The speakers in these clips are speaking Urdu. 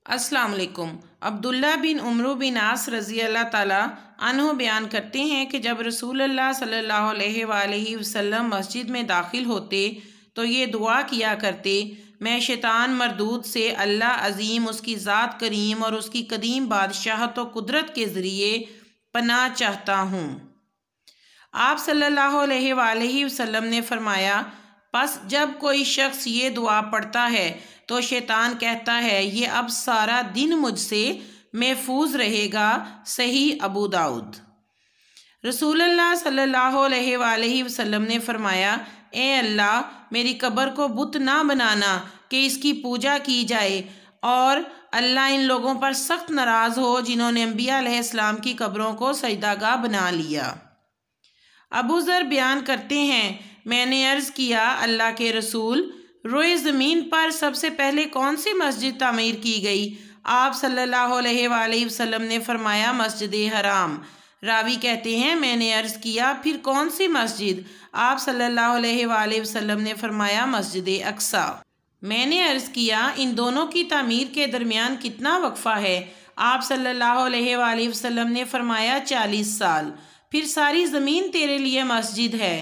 السلام علیکم۔ عبداللہ بن عمرو بن عاص رضی اللہ تعالیٰ عنہ بیان کرتے ہیں کہ جب رسول اللہ صلی اللہ علیہ وآلہ وسلم مسجد میں داخل ہوتے تو یہ دعا کیا کرتے: میں شیطان مردود سے اللہ عظیم، اس کی ذات کریم اور اس کی قدیم بادشاہت و قدرت کے ذریعے پناہ چاہتا ہوں۔ آپ صلی اللہ علیہ وآلہ وسلم نے فرمایا، پس جب کوئی شخص یہ دعا پڑھتا ہے تو شیطان کہتا ہے یہ اب سارا دن مجھ سے محفوظ رہے گا۔ صحیح ابو داؤد۔ رسول اللہ صلی اللہ علیہ وآلہ وسلم نے فرمایا، اے اللہ، میری قبر کو بت نہ بنانا کہ اس کی پوجا کی جائے، اور اللہ ان لوگوں پر سخت ناراض ہو جنہوں نے انبیاء علیہ السلام کی قبروں کو سجدہ گاہ بنا لیا۔ ابو ذر بیان کرتے ہیں، میں نے عرض کیا، اللہ کے رسول، روئے زمین پر سب سے پہلے کون سی مسجد تعمیر کی گئی؟ آپ صلی اللہ علیہ وآلہ وسلم نے فرمایا، مسجد حرام۔ راوی کہتے ہیں، میں نے عرض کیا، پھر کون سی مسجد؟ آپ صلی اللہ علیہ وآلہ وسلم نے فرمایا، مسجد اقصی۔ میں نے عرض کیا، ان دونوں کی تعمیر کے درمیان کتنا وقفہ ہے؟ آپ صلی اللہ علیہ وآلہ وسلم نے فرمایا، 40 سال۔ پھر ساری زمین تیرے لیے مسجد ہے،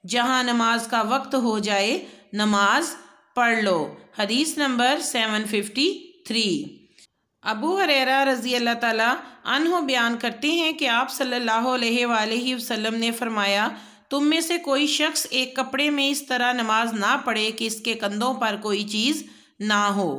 جہاں نماز کا وقت ہو جائے نماز پڑھ لو۔ حدیث نمبر 753۔ ابو ہریرہ رضی اللہ تعالیٰ عنہ بیان کرتے ہیں کہ آپ صلی اللہ علیہ وآلہ وسلم نے فرمایا، تم میں سے کوئی شخص ایک کپڑے میں اس طرح نماز نہ پڑھے کہ اس کے کندھوں پر کوئی چیز نہ ہو۔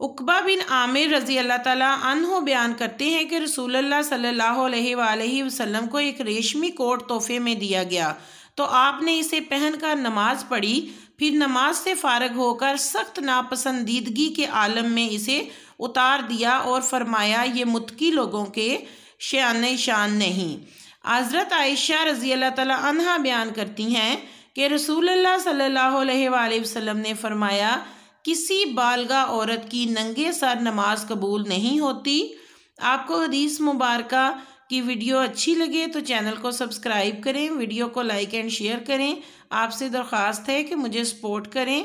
عقبہ بن عامر رضی اللہ تعالیٰ عنہ بیان کرتے ہیں کہ رسول اللہ صلی اللہ علیہ وآلہ وسلم کو ایک ریشمی کوٹ تحفے میں دیا گیا تو آپ نے اسے پہن کر نماز پڑھی، پھر نماز سے فارغ ہو کر سخت ناپسندیدگی کے عالم میں اسے اتار دیا اور فرمایا، یہ متقی لوگوں کے شان نہیں۔ حضرت عائشہ رضی اللہ تعالیٰ عنہا بیان کرتی ہیں کہ رسول اللہ صلی اللہ علیہ وآلہ وسلم نے فرمایا، کسی بالغہ عورت کی ننگے سر نماز قبول نہیں ہوتی۔ آپ کو حدیث مبارکہ کی ویڈیو اچھی لگے تو چینل کو سبسکرائب کریں، ویڈیو کو لائک اینڈ شیئر کریں۔ آپ سے درخواست ہے کہ مجھے سپورٹ کریں۔